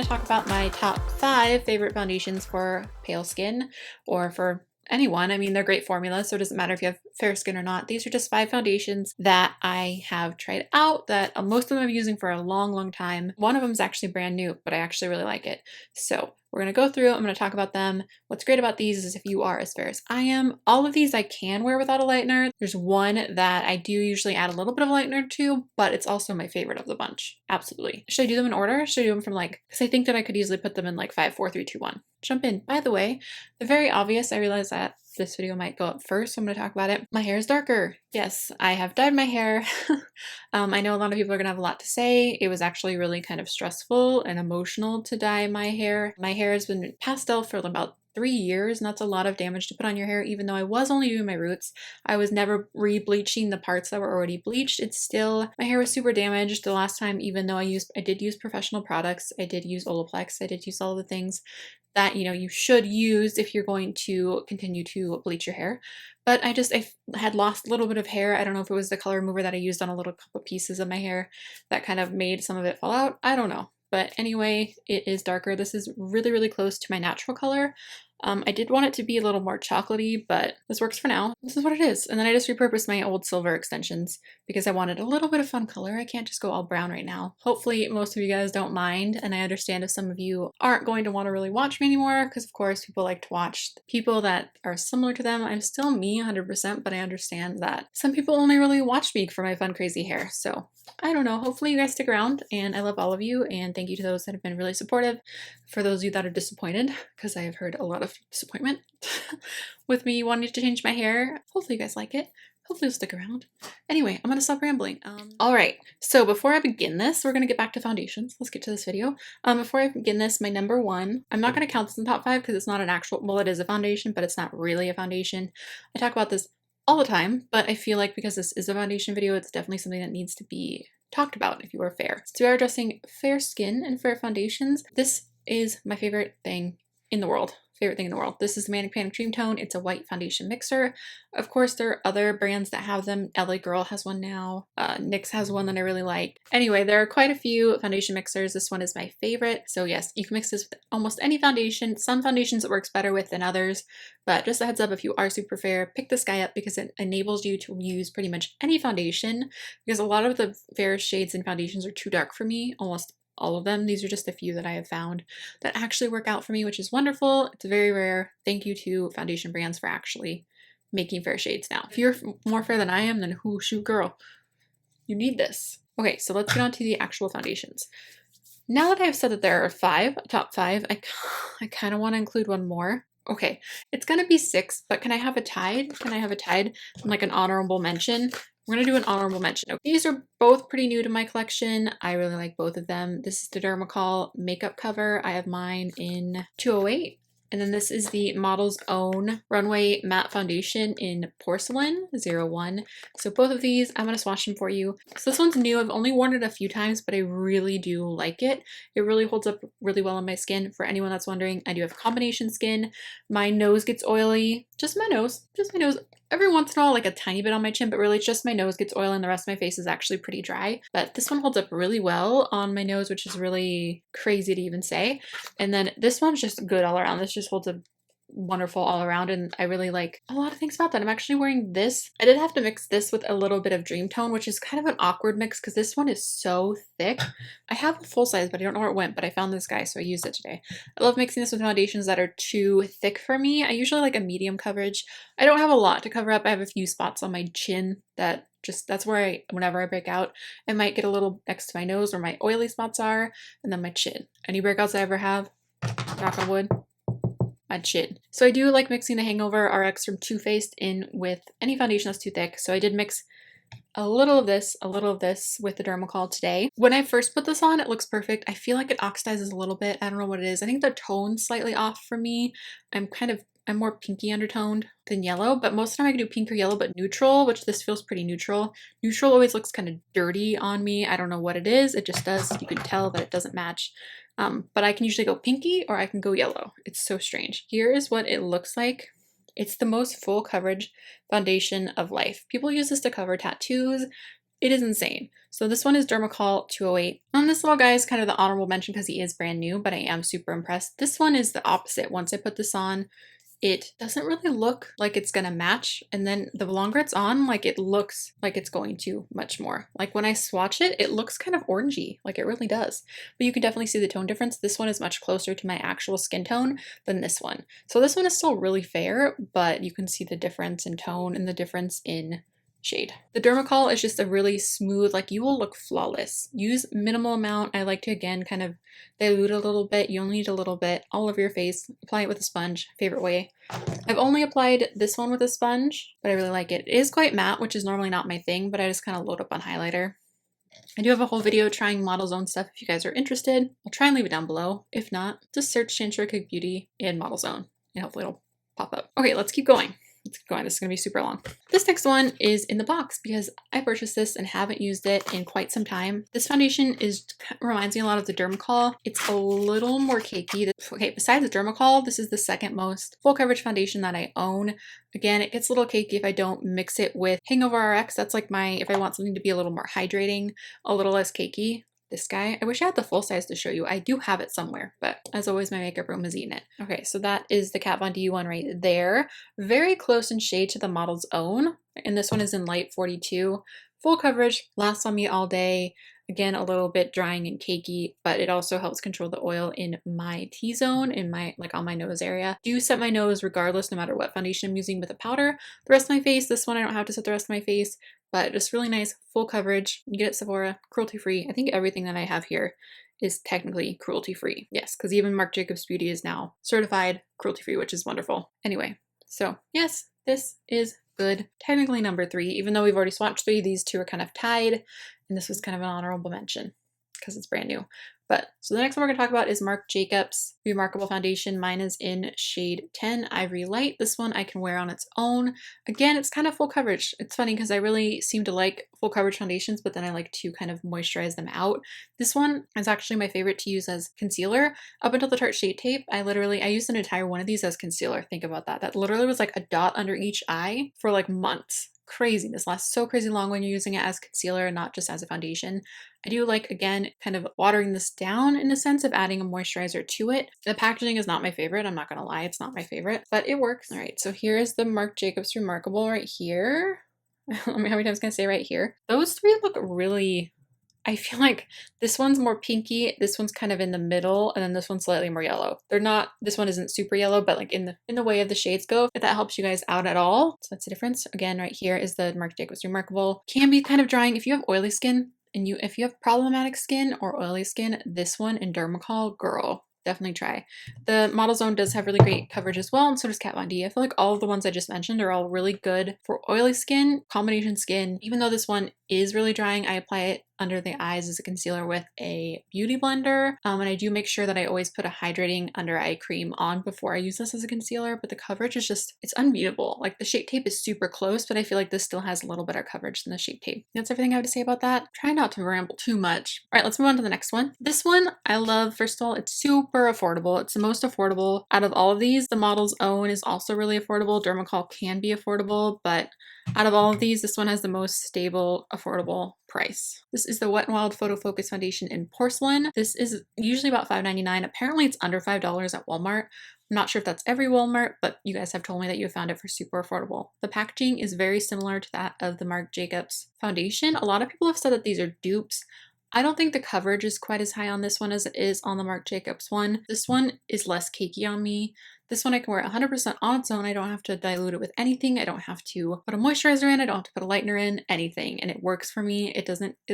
talk about my top 5 favorite foundations for pale skin or for anyone. I mean, they're great formulas, so it doesn't matter if you have fair skin or not. These are just 5 foundations that I have tried out that most of them I've been using for a long time. One of them is actually brand new, but I actually really like it. So we're going to go through, I'm going to talk about them. What's great about these is if you are as fair as I am, all of these I can wear without a lightener. There's one that I do usually add a little bit of lightener to, but it's also my favorite of the bunch. Absolutely. Should I do them in order? Should I do them from because I think that I could easily put them in 5, 4, 3, 2, 1. Jump in. By the way, the very obvious, I realize that this video might go up first, so I'm going to talk about it. My hair is darker. Yes, I have dyed my hair. I know a lot of people are going to have a lot to say. It was actually really kind of stressful and emotional to dye my hair. My hair has been pastel for about 3 years, and that's a lot of damage to put on your hair. Even though I was only doing my roots, I was never re-bleaching the parts that were already bleached. It's still, my hair was super damaged the last time, even though I did use professional products. I did use Olaplex. I did use all the things that, you should use if you're going to continue to bleach your hair. But I had lost a little bit of hair. I don't know if it was the color remover that I used on a little couple pieces of my hair that kind of made some of it fall out. I don't know. But anyway, it is darker. This is really, really close to my natural color. I did want it to be a little more chocolatey, but this works for now. This is what it is. And then I just repurposed my old silver extensions because I wanted a little bit of fun color. I can't just go all brown right now. Hopefully most of you guys don't mind, and I understand if some of you aren't going to want to really watch me anymore because of course people like to watch people that are similar to them. I'm still me 100%, but I understand that some people only really watch me for my fun crazy hair. So I don't know. Hopefully you guys stick around, and I love all of you, and thank you to those that have been really supportive. For those of you that are disappointed, because I have heard a lot of disappointment with me wanting to change my hair. Hopefully you guys like it. Hopefully you'll stick around. Anyway, I'm gonna stop rambling. All right, so before I begin this, we're gonna get back to foundations. Let's get to this video. Before I begin this, my number 1, I'm not gonna count this in the top 5 because it's not an actual, well, it is a foundation, but it's not really a foundation. I talk about this all the time, but I feel like because this is a foundation video, it's definitely something that needs to be talked about if you are fair. So we are addressing fair skin and fair foundations. This is my favorite thing in the world. This is the MANIC Dreamtone. It's a white foundation mixer. Of course, there are other brands that have them. LA Girl has one now. NYX has one that I really like. Anyway, there are quite a few foundation mixers. This one is my favorite. So yes, you can mix this with almost any foundation. Some foundations it works better with than others, but just a heads up, if you are super fair, pick this guy up because it enables you to use pretty much any foundation, because a lot of the fairest shades in foundations are too dark for me, almost all of them. These are just a few that I have found that actually work out for me, which is wonderful. It's very rare. Thank you to foundation brands for actually making fair shades now. If you're more fair than I am, then shoot girl, you need this. Okay, so let's get on to the actual foundations. Now that I've said that there are 5, top 5, I kind of want to include one more. Okay, it's gonna be 6, but can I have a tied? Can I have a tied and an honorable mention? We're going to do an honorable mention. Okay. These are both pretty new to my collection. I really like both of them. This is the Dermacol makeup cover. I have mine in 208. And then this is the Model's Own Runway Matte Foundation in Porcelain 01. So both of these, I'm going to swatch them for you. So this one's new. I've only worn it a few times, but I really do like it. It really holds up really well on my skin. For anyone that's wondering, I do have combination skin. My nose gets oily. Just my nose. Every once in a while, a tiny bit on my chin, but really it's just my nose gets oily and the rest of my face is actually pretty dry. But this one holds up really well on my nose, which is really crazy to even say. And then this one's just good all around. This just holds up wonderful all around, and I really like a lot of things about that. I'm actually wearing this. I did have to mix this with a little bit of Dreamtone, which is kind of an awkward mix because this one is so thick. I have a full size, but I don't know where it went, but I found this guy, so I used it today. I love mixing this with foundations that are too thick for me. I usually like a medium coverage. I don't have a lot to cover up. I have a few spots on my chin that that's where whenever I break out, I might get a little next to my nose where my oily spots are, and then my chin. Any breakouts I ever have, knock on wood, my chin. So I do like mixing the Hangover RX from Too Faced in with any foundation that's too thick. So I did mix a little of this with the Dermacol today. When I first put this on, it looks perfect. I feel like it oxidizes a little bit. I don't know what it is. I think the tone's slightly off for me. I'm more pinky undertoned than yellow, but most of the time I can do pink or yellow, but neutral, which this feels pretty neutral. Neutral always looks kind of dirty on me. I don't know what it is. It just does. You can tell that it doesn't match. But I can usually go pinky or I can go yellow. It's so strange. Here is what it looks like. It's the most full coverage foundation of life. People use this to cover tattoos, It is insane. So this one is Dermacol 208. And this little guy is kind of the honorable mention because he is brand new, but I am super impressed. This one is the opposite. Once I put this on, it doesn't really look like it's gonna match. And then the longer it's on, like it looks like it's going to much more. Like when I swatch it, it looks kind of orangey, like it really does. But you can definitely see the tone difference. This one is much closer to my actual skin tone than this one. So this one is still really fair, but you can see the difference in tone and the difference in shade. The Dermacol is just a really smooth, like you will look flawless. Use minimal amount. I like to, again, kind of dilute a little bit. You only need a little bit all over your face. Apply it with a sponge, favorite way. I've only applied this one with a sponge, but I really like it. It is quite matte, which is normally not my thing, but I just kind of load up on highlighter. I do have a whole video trying Model Zone stuff if you guys are interested. I'll try and leave it down below. If not, just search Shan Beauty in Model Zone and hopefully it'll pop up. Okay, let's keep going. Let's keep going. This is going to be super long. This next one is in the box because I purchased this and haven't used it in quite some time. This foundation reminds me a lot of the Dermacol. It's a little more cakey. Okay, besides the Dermacol, this is the second most full coverage foundation that I own. Again, it gets a little cakey if I don't mix it with Hangover RX. That's like if I want something to be a little more hydrating, a little less cakey. This guy, I wish I had the full size to show you. I do have it somewhere, but as always, my makeup room has eaten it. Okay, so that is the Kat Von D one right there. Very close in shade to the Model's Own. And this one is in light 42. Full coverage, lasts on me all day. Again, a little bit drying and cakey, but it also helps control the oil in my T-zone, on my nose area. Do set my nose regardless, no matter what foundation I'm using with a powder. The rest of my face, this one I don't have to set the rest of my face, but just really nice, full coverage. You get it at Sephora, cruelty-free. I think everything that I have here is technically cruelty-free. Yes, because even Marc Jacobs Beauty is now certified cruelty-free, which is wonderful. Anyway, so yes, this is good. Technically number 3, even though we've already swatched 3, these two are kind of tied. And this was kind of an honorable mention because it's brand new. But so the next one we're going to talk about is Marc Jacobs Remarkable Foundation. Mine is in shade 10 Ivory Light. This one I can wear on its own. Again, it's kind of full coverage. It's funny because I really seem to like full coverage foundations, but then I like to kind of moisturize them out. This one is actually my favorite to use as concealer. Up until the Tarte Shade Tape, I used an entire one of these as concealer. Think about that. That literally was like a dot under each eye for like months. Crazy. This lasts so crazy long when you're using it as concealer and not just as a foundation. I do like, again, kind of watering this down in a sense of adding a moisturizer to it. The packaging is not my favorite. I'm not going to lie. It's not my favorite, but it works. All right. So here is the Marc Jacobs Remarkable right here. How many times can I say right here? Those 3 look really... I feel like this one's more pinky, this one's kind of in the middle, and then this one's slightly more yellow. This one isn't super yellow, but like in the way of the shades go, if that helps you guys out at all. So that's the difference. Again, right here is the Marc Jacobs Remarkable. Can be kind of drying if you have oily skin, and if you have problematic skin or oily skin, this one in Dermacol, girl, definitely try. The Model Zone does have really great coverage as well, and so does Kat Von D. I feel like all of the ones I just mentioned are all really good for oily skin, combination skin. Even though this one is really drying, I apply it under the eyes as a concealer with a beauty blender. And I do make sure that I always put a hydrating under eye cream on before I use this as a concealer, but the coverage is just, it's unbeatable. Like the Shape Tape is super close, but I feel like this still has a little better coverage than the Shape Tape. That's everything I have to say about that. Try not to ramble too much. All right, let's move on to the next one. This one I love. First of all, it's super affordable. It's the most affordable out of all of these. The Model's Own is also really affordable. Dermacol can be affordable, but out of all of these, this one has the most stable, affordable price. This is the Wet n Wild Photo Focus Foundation in Porcelain. This is usually about $5.99. Apparently it's under $5 at Walmart. I'm not sure if that's every Walmart, but you guys have told me that you found it for super affordable. The packaging is very similar to that of the Marc Jacobs foundation. A lot of people have said that these are dupes. I don't think the coverage is quite as high on this one as it is on the Marc Jacobs one. This one is less cakey on me. This one I can wear 100% on its own. I don't have to dilute it with anything. I don't have to put a moisturizer in. I don't have to put a lightener in, anything. And it works for me. It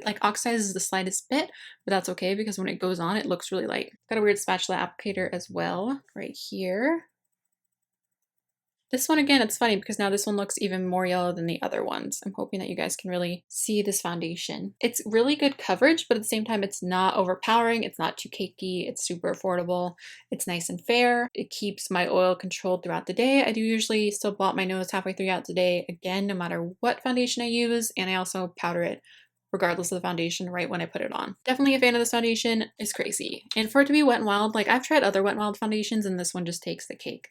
like oxidizes the slightest bit, but that's okay because when it goes on, it looks really light. Got a weird spatula applicator as well right here. This one, again, it's funny because now this one looks even more yellow than the other ones. I'm hoping that you guys can really see this foundation. It's really good coverage, but at the same time, it's not overpowering. It's not too cakey. It's super affordable. It's nice and fair. It keeps my oil controlled throughout the day. I do usually still blot my nose halfway throughout the day, again, no matter what foundation I use, and I also powder it regardless of the foundation right when I put it on. Definitely a fan of this foundation. It's crazy. And for it to be Wet n Wild, like I've tried other Wet n Wild foundations and this one just takes the cake.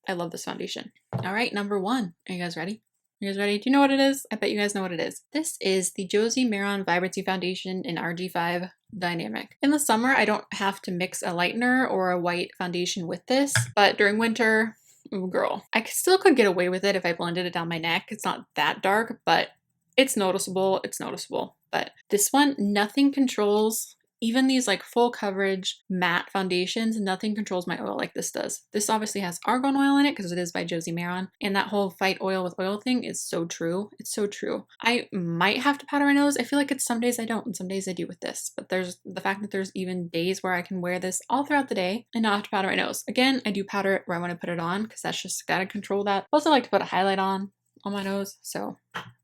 I love this foundation. All right, number 1. Are you guys ready? You guys ready? Do you know what it is? I bet you guys know what it is. This is the Josie Maran Vibrancy Foundation in RG5 Dynamic. In the summer, I don't have to mix a lightener or a white foundation with this, but during winter, ooh girl, I still could get away with it if I blended it down my neck. It's not that dark, but it's noticeable. It's noticeable. But this one, nothing controls. Even these like full coverage matte foundations, nothing controls my oil like this does. This obviously has argan oil in it because it is by Josie Maran. And that whole fight oil with oil thing is so true. It's so true. I might have to powder my nose. I feel like it's some days I don't and some days I do with this. But there's the fact that there's even days where I can wear this all throughout the day and not have to powder my nose. Again, I do powder it where I want to put it on because that's just gotta control that. I also like to put a highlight on my nose. So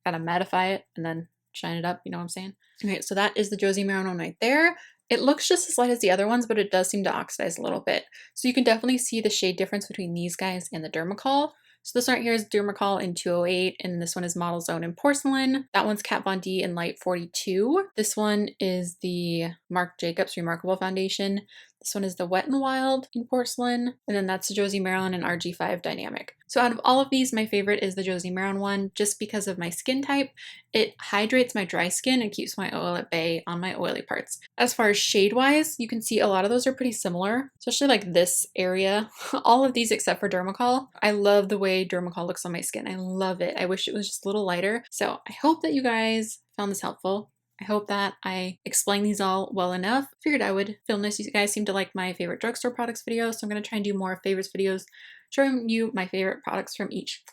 gotta mattify it and then shine it up. You know what I'm saying? Okay, so that is the Josie Maran one right there. It looks just as light as the other ones, but it does seem to oxidize a little bit. So you can definitely see the shade difference between these guys and the Dermacol. So this one right here is Dermacol in 208, and this one is Model Zone in Porcelain. That one's Kat Von D in Light 42. This one is the Marc Jacobs Remarkable Foundation. This one is the Wet n Wild in Porcelain, and then that's the Josie Maran in RG5 Dynamic. So out of all of these, my favorite is the Josie Maran one, just because of my skin type. It hydrates my dry skin and keeps my oil at bay on my oily parts. As far as shade-wise, you can see a lot of those are pretty similar, especially like this area. All of these except for Dermacol. I love the way Dermacol looks on my skin. I love it. I wish it was just a little lighter. So I hope that you guys found this helpful. I hope that I explained these all well enough. Figured I would film this. You guys seem to like my favorite drugstore products video, so I'm going to try and do more favorites videos showing you my favorite products from each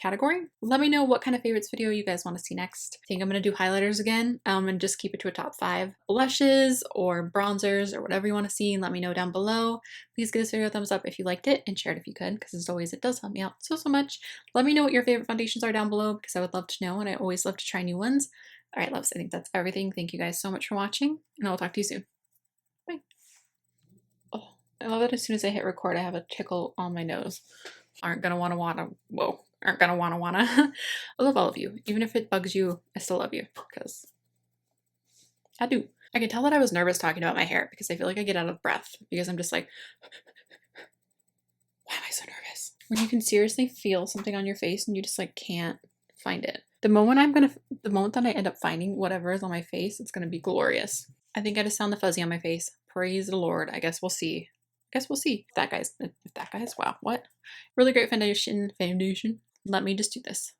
category. Let me know what kind of favorites video you guys want to see next. I think I'm going to do highlighters again and just keep it to a top 5 blushes or bronzers or whatever you want to see, and let me know down below. Please give this video a thumbs up if you liked it and share it if you could, because as always it does help me out so much. Let me know what your favorite foundations are down below because I would love to know, and I always love to try new ones. All right, loves, I think that's everything. Thank you guys so much for watching, and I'll talk to you soon. Bye. Oh, I love that as soon as I hit record, I have a tickle on my nose. Aren't gonna wanna. I love all of you. Even if it bugs you, I still love you, because I do. I can tell that I was nervous talking about my hair because I feel like I get out of breath because I'm just like, why am I so nervous? When you can seriously feel something on your face and you just like can't find it. The moment that I end up finding whatever is on my face, it's gonna be glorious. I think I just found the fuzzy on my face. Praise the Lord. I guess we'll see. If that guy's, wow, what? Really great foundation. Let me just do this.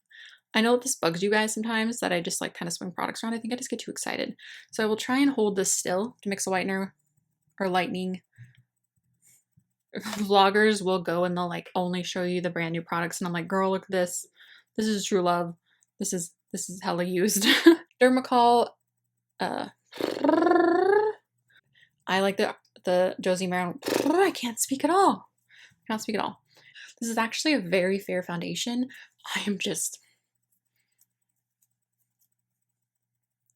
I know this bugs you guys sometimes, that I just like kind of swing products around. I think I just get too excited. So I will try and hold this still to mix a whitener or lightening. Vloggers will go and they'll like only show you the brand new products. And I'm like, girl, look at this. This is true love. This is hella used. Dermacol. I like the Josie Maran. I can't speak at all. This is actually a very fair foundation.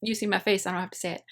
You see my face, I don't have to say it.